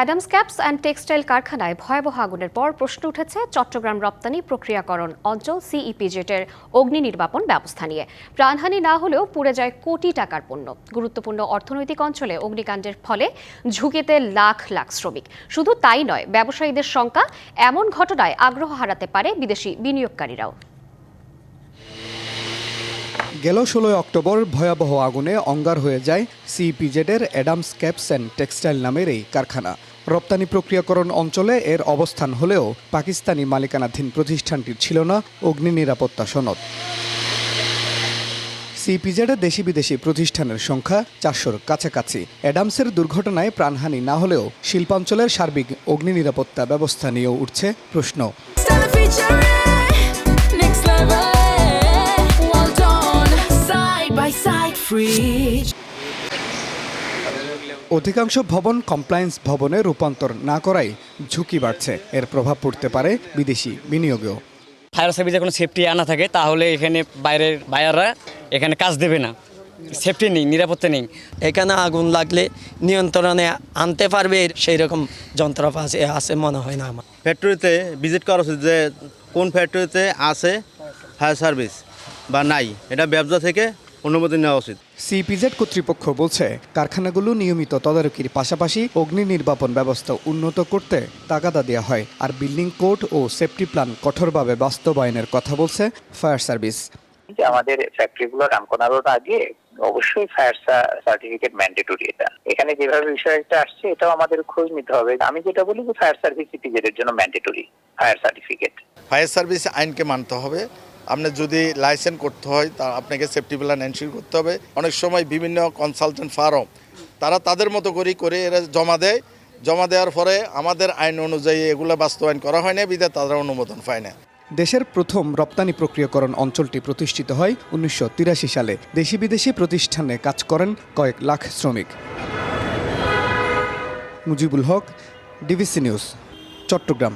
Adams caps and textile কারখানায় ভয়াবহ আগুনের পর প্রশ্ন উঠেছে চট্টগ্রাম রপ্তানি প্রক্রিয়াকরণ অঞ্চল সিইপিজেডের অগ্নি নির্বাপন ব্যবস্থা নিয়ে। প্রাণহানি না হলেও পুড়ে যায় কোটি টাকার পণ্য। গুরুত্বপূর্ণ অর্থনৈতিক অঞ্চলে অগ্নিকাণ্ডের ফলে ঝুঁকিতে লাখ লাখ শ্রমিক। শুধু তাই নয়, ব্যবসায়ীদের শঙ্কা এমন ঘটনায় আগ্রহ হারাতে পারে বিদেশি বিনিয়োগকারীরাও। গেল 16 অক্টোবর ভয়াবহ আগুনে অঙ্গার হয়ে যায় সিইপিজেডের অ্যাডামস ক্যাপস অ্যান্ড টেক্সটাইল নামের এই কারখানা। রপ্তানি প্রক্রিয়াকরণ অঞ্চলে এর অবস্থান হলেও পাকিস্তানি মালিকানাধীন প্রতিষ্ঠানটির ছিল না অগ্নি নিরাপত্তা সনদ। সিইপিজেডের দেশি বিদেশি প্রতিষ্ঠানের সংখ্যা 400-র কাছাকাছি। অ্যাডামসের দুর্ঘটনায় প্রাণহানি না হলেও শিল্পাঞ্চলের সার্বিক অগ্নি নিরাপত্তা ব্যবস্থা নিয়েও উঠছে প্রশ্ন। অধিকাংশ ভবন কমপ্লায়েন্স ভবনে রূপান্তর না করায় ঝুঁকি বাড়ছে। এর প্রভাব পড়তে পারে বিদেশি বিনিয়োগেও। ফায়ার সার্ভিসে কোনো সেফটি আনা থাকে তাহলে এখানে বাইরের বায়াররা এখানে কাজ দেবে না। সেফটি নেই, নিরাপত্তা নেই। এখানে আগুন লাগলে নিয়ন্ত্রণে আনতে পারবে সেই রকম যন্ত্রপাতি আছে মনে হয় না আমার। ফ্যাক্টরিতে ভিজিট করা উচিত যে কোন ফ্যাক্টরিতে আছে ফায়ার সার্ভিস বা নাই, এটা ব্যবসা থেকে অনুমতি নেওয়া উচিত। সিইপিজেড কর্তৃপক্ষ বলছে কারখানাগুলো নিয়মিত তদারকির পাশাপাশি অগ্নি নির্বাপন ব্যবস্থা উন্নত করতে তাগাদা দেওয়া হয়, আর বিল্ডিং কোড ও সেফটি প্ল্যান কঠোরভাবে বাস্তবায়নের কথা বলছে ফায়ার সার্ভিস। আমাদের ফ্যাক্টরিগুলো রান করানোর আগে অবশ্যই ফায়ার সার্টিফিকেট ম্যান্ডেটরি। এখানে যেভাবে বিষয়টা আসছে এটাও আমাদের খোঁজ নিতে হবে। আমি যেটা বলি যে ফায়ার সার্ভিস সিটিজের জন্য mandatory fire certificate. Fire service আইনকে মানতে হবে। আপনি যদি লাইসেন্স করতে হয় তা আপনাকে সেফটি প্ল্যান এনশিওর করতে হবে। অনেক সময় বিভিন্ন কনসালটেন্ট ফার্ম তারা তাদের মতো করে এরা জমা দেয়। জমা দেওয়ার পরে আমাদের আইন অনুযায়ী এগুলো বাস্তবায়ন করা হয় না, বিধায় তারা অনুমোদন পায় না। দেশের প্রথম রপ্তানি প্রক্রিয়াকরণ অঞ্চলটি প্রতিষ্ঠিত হয় 1983 সালে। দেশি বিদেশি প্রতিষ্ঠানে কাজ করেন কয়েক লাখ শ্রমিক। Mujibul Haque, DBC news, Chittagong.